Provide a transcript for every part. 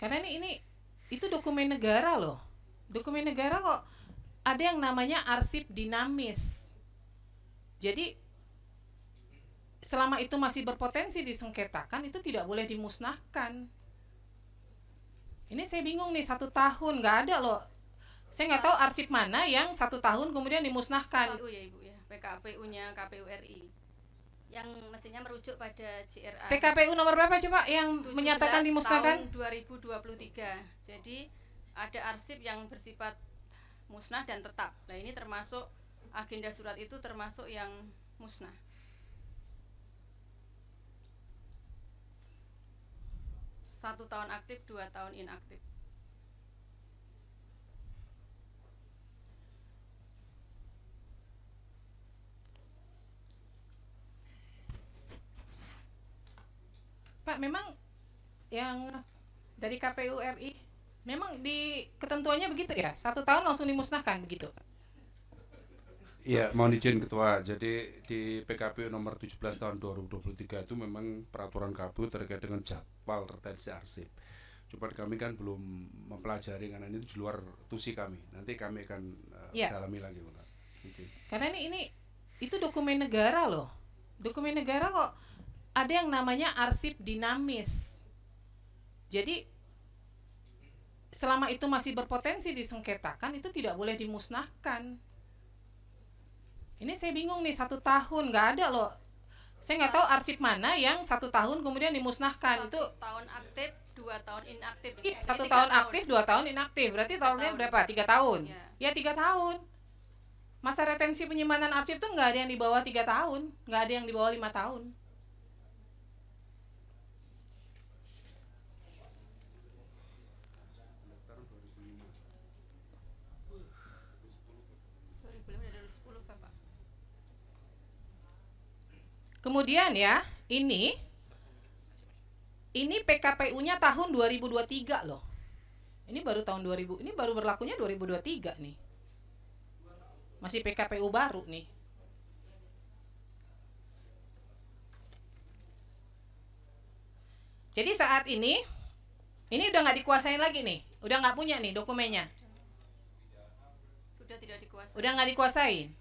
Karena ini itu dokumen negara loh. Dokumen negara kok ada yang namanya arsip dinamis. Jadi selama itu masih berpotensi disengketakan, itu tidak boleh dimusnahkan. Ini saya bingung nih, 1 tahun nggak ada loh. Saya nggak tahu arsip mana yang 1 tahun kemudian dimusnahkan. KPU ya Ibu ya, PKPU-nya KPU RI yang mestinya merujuk pada JRA. PKPU nomor berapa coba yang menyatakan dimusnahkan? Tahun 2023. Jadi ada arsip yang bersifat musnah dan tetap. Nah ini termasuk agenda surat itu termasuk yang musnah. 1 tahun aktif, 2 tahun inaktif. Pak, memang yang dari KPU RI memang di ketentuannya begitu ya, 1 tahun langsung dimusnahkan begitu? Iya, mohon izin Ketua. Jadi di PKPU nomor 17 tahun 2023 itu memang peraturan KPU terkait dengan jadwal retensi arsip. Cuma kami kan belum mempelajari karena ini di luar tusi kami. Nanti kami akan dalami lagi, Pak. Karena ini itu dokumen negara loh. Dokumen negara kok ada yang namanya arsip dinamis. Jadi selama itu masih berpotensi disengketakan, itu tidak boleh dimusnahkan. Ini saya bingung nih, 1 tahun nggak ada loh. Saya nggak tahu arsip mana yang 1 tahun kemudian dimusnahkan. 1 itu tahun aktif, 2 tahun inaktif. 1 tahun aktif, 2 tahun inaktif. Berarti tahunnya berapa? 3 tahun. Ya 3 tahun. Masa retensi penyimpanan arsip tuh nggak ada yang di bawah 3 tahun, nggak ada yang di bawah 5 tahun. Kemudian ya, ini PKPU-nya tahun 2023 loh. Ini baru tahun 2000, ini baru berlakunya 2023 nih. Masih PKPU baru nih. Jadi saat ini udah nggak dikuasain lagi nih, udah nggak punya nih dokumennya. Sudah tidak dikuasai. Udah nggak dikuasain.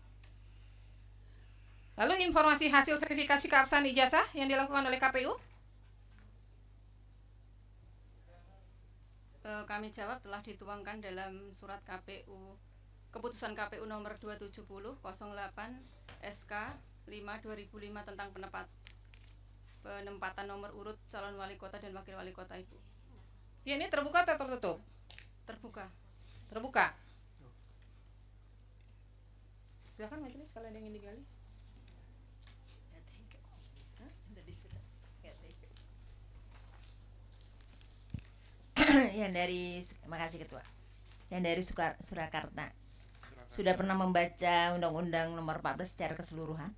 Lalu informasi hasil verifikasi keabsahan ijazah yang dilakukan oleh KPU? Kami jawab telah dituangkan dalam surat KPU, keputusan KPU nomor 270/08 SK 5/2005 tentang penempatan nomor urut calon wali kota dan wakil wali kota Ibu. Ya, ini terbuka atau tertutup? Terbuka. Terbuka. Silakan majelis kalau ada yang ingin digali. Yang dari, makasih Ketua, yang dari Surakarta sudah pernah membaca Undang-Undang Nomor 14 secara keseluruhan?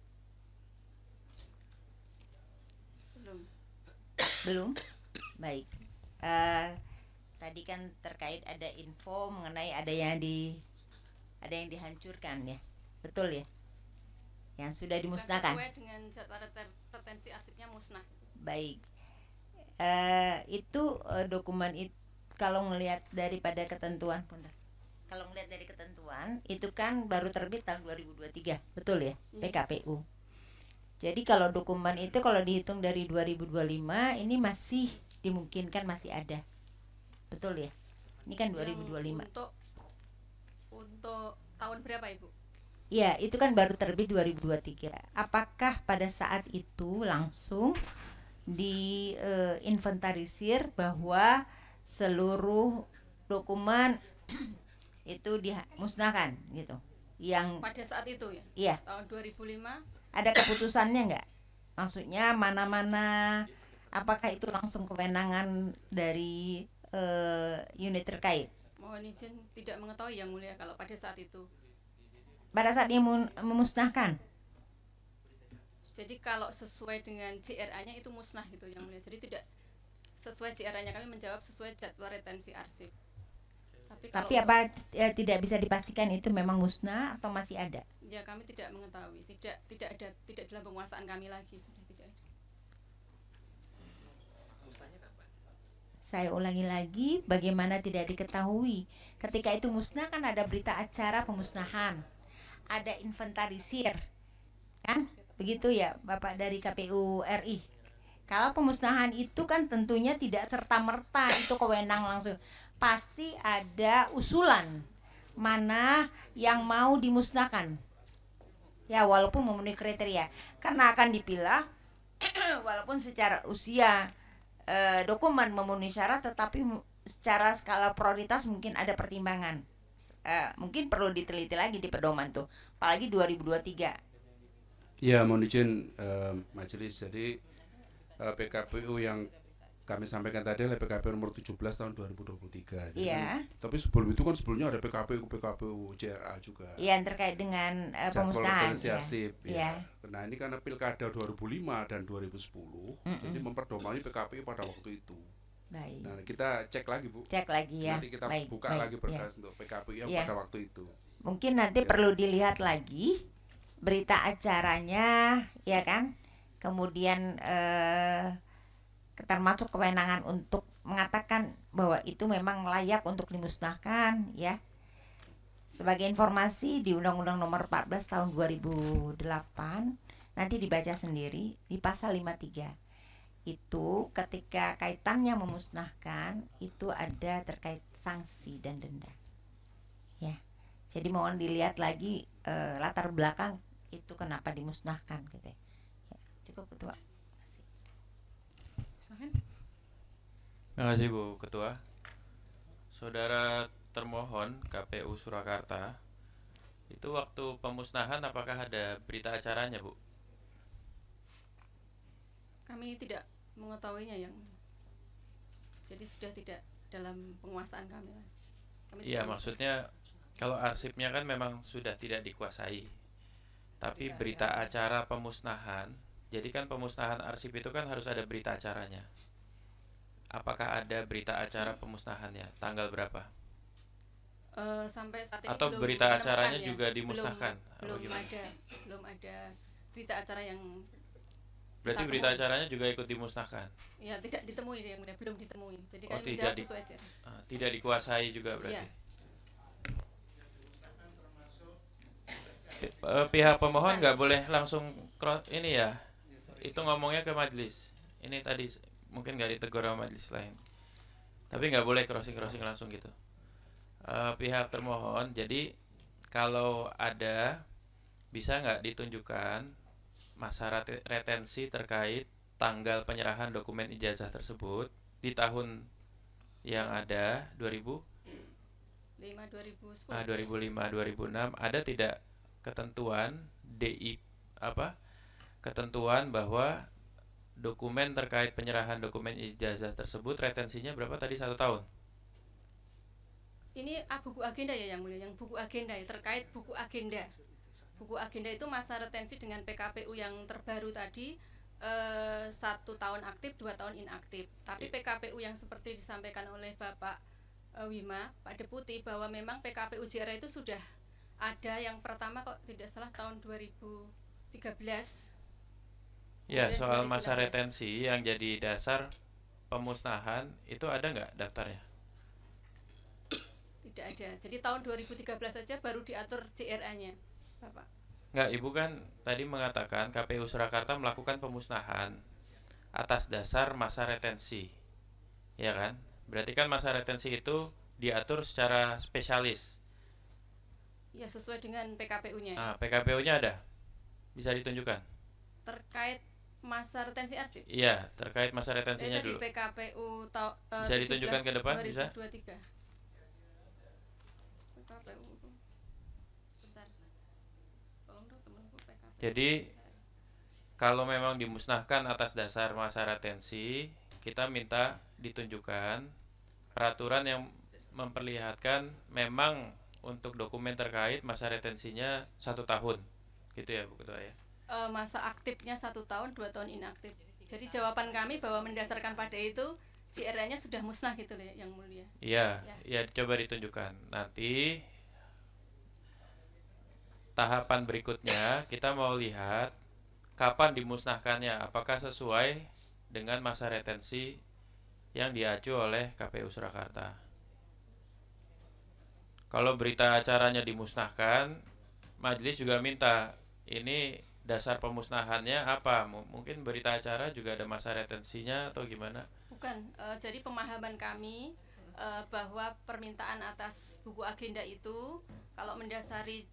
Belum? Baik. Tadi kan terkait ada info mengenai ada yang dihancurkan ya, betul ya? Yang sudah dimusnahkan. Sesuai dengan jadwal retensi arsipnya musnah. Baik. Itu dokumen itu kalau ngelihat daripada ketentuan, kalau ngelihat dari ketentuan itu kan baru terbit tahun 2023, betul ya? PKPU. Jadi kalau dokumen itu kalau dihitung dari 2025 ini masih dimungkinkan masih ada, betul ya? Ini kan 2025. Untuk tahun berapa Ibu? Ya, itu kan baru terbit 2023. Apakah pada saat itu langsung diinventarisir bahwa seluruh dokumen itu dimusnahkan gitu? Yang pada saat itu ya? Iya. Tahun 2005. Ada keputusannya enggak? Maksudnya mana-mana, apakah itu langsung kewenangan dari unit terkait? Mohon izin tidak mengetahui Yang Mulia kalau pada saat itu. Pada saat dia memusnahkan? Jadi kalau sesuai dengan JRA-nya itu musnah gitu Yang Mulia. Jadi tidak sesuai JRA-nya, kami menjawab sesuai jadwal retensi arsip. Tapi apa tidak bisa dipastikan itu memang musnah atau masih ada? Ya kami tidak mengetahui, tidak ada, tidak dalam penguasaan kami lagi, sudah tidak ada. Saya ulangi lagi, bagaimana tidak diketahui. Ketika itu musnah kan ada berita acara pemusnahan, ada inventarisir, kan? Begitu ya Bapak dari KPU RI. Kalau pemusnahan itu kan tentunya tidak serta-merta itu kewenang langsung. Pasti ada usulan mana yang mau dimusnahkan. Ya walaupun memenuhi kriteria. Karena akan dipilah walaupun secara usia dokumen memenuhi syarat, tetapi secara skala prioritas mungkin ada pertimbangan. Mungkin perlu diteliti lagi di pedoman tuh, apalagi 2023. Ya, mohon izin majelis. Jadi PKPU yang kami sampaikan tadi adalah PKPU nomor 17 tahun 2023. Jadi, Iya. tapi sebelum itu kan sebelumnya ada PKPU JRA juga. Iya, yang terkait dengan Jadwal pemusnahan. retensi arsip, Iya. ya. Nah, ini karena pilkada 2005 dan 2010, jadi memperdomani PKPU pada waktu itu. Baik. Nah, kita cek lagi, Bu. Cek lagi ya. Nanti kita Baik, buka baik, lagi ya. berkas untuk PKPU yang Iya. pada waktu itu. Mungkin nanti Ya. perlu dilihat lagi berita acaranya, ya kan? Kemudian termasuk kewenangan untuk mengatakan bahwa itu memang layak untuk dimusnahkan, ya. Sebagai informasi di Undang-Undang Nomor 14 Tahun 2008 nanti dibaca sendiri di pasal 53. Itu ketika kaitannya memusnahkan itu ada terkait sanksi dan denda. Ya. Jadi mohon dilihat lagi latar belakang itu kenapa dimusnahkan gitu ya. Ya, cukup Ketua. Silakan. Terima kasih Bu Ketua. Saudara termohon KPU Surakarta, itu waktu pemusnahan apakah ada berita acaranya, Bu? Kami tidak mengetahuinya yang jadi sudah tidak dalam penguasaan kami. Kami Iya, tidak maksudnya kalau arsipnya kan memang sudah tidak dikuasai. Tapi berita acara pemusnahan, jadi kan pemusnahan arsip itu kan harus ada berita acaranya. Apakah ada berita acara pemusnahannya? Tanggal berapa? sampai saat ini Atau belum berita menemukan acaranya ya. juga dimusnahkan? Apa Belum gimana? ada berita acara yang Berarti tak berita temui. acaranya juga ikut dimusnahkan? ya tidak ditemui, yang mulia, belum ditemui. Jadi Oh, kami tidak menjawab di- sesuai aja. Tidak dikuasai juga berarti? Iya. Pihak pemohon nggak boleh langsung ini ya, itu ngomongnya ke majelis. Ini tadi mungkin nggak ditegur sama majelis lain, tapi nggak boleh crossing langsung gitu. Pihak termohon, jadi kalau ada bisa nggak ditunjukkan masa retensi terkait tanggal penyerahan dokumen ijazah tersebut di tahun yang ada 2000 2010. 2005 2006 ada tidak ketentuan ketentuan bahwa dokumen terkait penyerahan dokumen ijazah tersebut retensinya berapa tadi, 1 tahun? Ini buku agenda ya yang mulia, yang buku agenda ya, terkait buku agenda. Buku agenda itu masa retensi dengan PKPU yang terbaru tadi 1 tahun aktif, 2 tahun inaktif. Tapi PKPU yang seperti disampaikan oleh Bapak Wima, Pak Deputi, bahwa memang PKPU JRA itu sudah ada yang pertama kok tidak salah tahun 2013. Ya, Kemudian soal masa 2016. retensi yang jadi dasar pemusnahan itu ada nggak daftarnya? Tidak ada. Jadi tahun 2013 saja baru diatur JRA-nya, Bapak. Nggak, Ibu kan tadi mengatakan KPU Surakarta melakukan pemusnahan atas dasar masa retensi, ya kan? Berarti kan masa retensi itu diatur secara spesialis. Ya, sesuai dengan PKPU-nya. Nah, PKPU-nya ada? Bisa ditunjukkan? Terkait masa retensi arsip. Iya, terkait masa retensinya Itu dulu. di PKPU Bisa ditunjukkan ke depan, bisa? 2023. PKPU. Sebentar. Tolong dong temanku PKPU. Jadi kalau memang dimusnahkan atas dasar masa retensi, kita minta ditunjukkan peraturan yang memperlihatkan memang untuk dokumen terkait masa retensinya 1 tahun, gitu ya Bu Ketua ya. Masa aktifnya 1 tahun, 2 tahun inaktif. Jadi jawaban kami bahwa mendasarkan pada itu JRA-nya sudah musnah gitu loh yang mulia. Iya, ya coba ditunjukkan. Nanti tahapan berikutnya kita mau lihat kapan dimusnahkannya, apakah sesuai dengan masa retensi yang diacu oleh KPU Surakarta. Kalau berita acaranya dimusnahkan, majelis juga minta ini dasar pemusnahannya apa? Mungkin berita acara juga ada masa retensinya atau gimana? Bukan, jadi pemahaman kami bahwa permintaan atas buku agenda itu kalau mendasari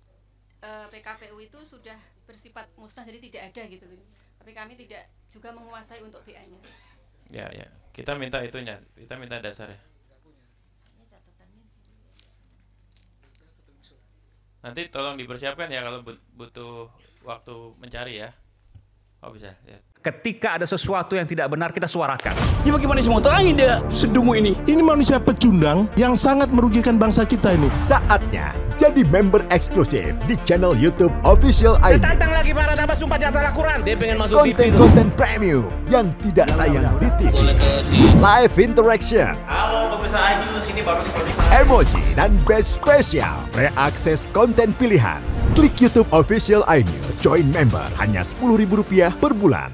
PKPU itu sudah bersifat musnah, jadi tidak ada gitu. Tapi kami tidak juga menguasai untuk BA-nya. Ya, ya. Kita minta itunya, kita minta dasarnya. Nanti tolong dipersiapkan ya kalau butuh waktu mencari ya. Oh bisa ya. Ketika ada sesuatu yang tidak benar, kita suarakan. Ya bagaimana semua terangin dia sedungu ini? Ini manusia pecundang yang sangat merugikan bangsa kita ini. Saatnya jadi member eksklusif di channel YouTube Official ID. Tantang lagi para tambah sumpah di atas Al-Quran. Dia pengen masuk TV. Konten premium yang tidak tayang di TV. Live interaction. Halo pemirsa iNews, ini baru selesai. Emoji dan badge spesial. Reakses konten pilihan. Klik YouTube Official iNews. Join member hanya Rp10.000 per bulan.